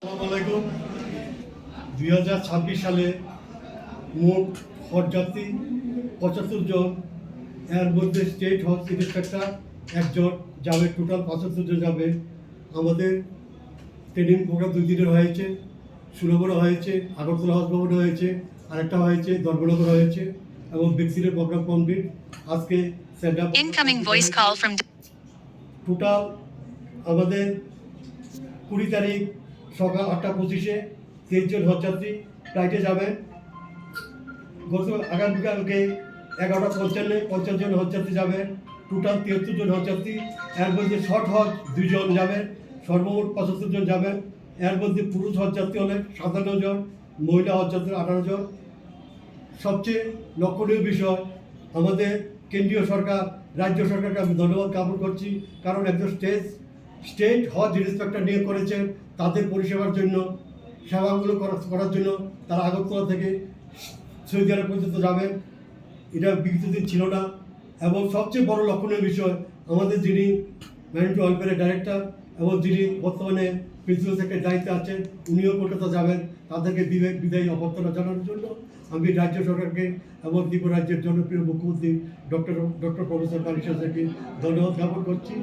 আসসালামাইকুম। 2026 সালে মোট হজ যাত্রী 75 জন, এর মধ্যে স্টেট হজ ইন্সপেক্টর একজন যাবে, টোটাল 75 জন যাবে। আমাদের ট্রেনিং প্রোগ্রাম 2 দিনের হয়েছে, সুলভরা হয়েছে, আগরতলা হজ ভবনে হয়েছে, আরেকটা হয়েছে ধর্মনগর হয়েছে, এবং ভ্যাকসিনের প্রোগ্রাম কমপ্লিট। আজকে টোটাল আমাদের 20 তারিখ সকাল 8:25-এ 23 জন হজযাত্রী ফ্লাইটে যাবেন। আগামীকালকে 11:55-এ 50 জন হজযাত্রী যাবেন, টোটাল 73 জন হজযাত্রী। এর মধ্যে শর্ট হজ 2 জন যাবেন, সর্বমোট 75 জন যাবেন। এর মধ্যে পুরুষ হজযাত্রী হলেন 57 জন, মহিলা হজযাত্রী 18 জন। সবচেয়ে লক্ষণীয় বিষয়, আমাদের কেন্দ্রীয় সরকার, রাজ্য সরকারকে আমি ধন্যবাদ জ্ঞাপন করছি, কারণ একজন স্টেট হজ ইন্সপেক্টর নিয়োগ করেছেন তাদের পরিষেবার জন্য, সেবাগুলো করার জন্য। তারা আগরতলা থেকে সৌদি আরব পর্যন্ত যাবেন, এটা বিগত দিন ছিল না। এবং সবচেয়ে বড় লক্ষণীয় বিষয়, আমাদের যিনি ম্যারিটারি ওয়েলফেয়ারের ডাইরেক্টর এবং যিনি বর্তমানে প্রিন্সিপাল সেক্রেটারি দায়িত্বে আছেন, উনিও কলকাতা যাবেন। তাদেরকে বিদায়ী অভ্যর্থনা জানানোর জন্য আমি রাজ্য সরকারকে এবং ত্রিপুরা রাজ্যের জনপ্রিয় মুখ্যমন্ত্রী ডক্টর প্রফেসর কালীন সাহেবকে ধন্যবাদ জ্ঞাপন করছি।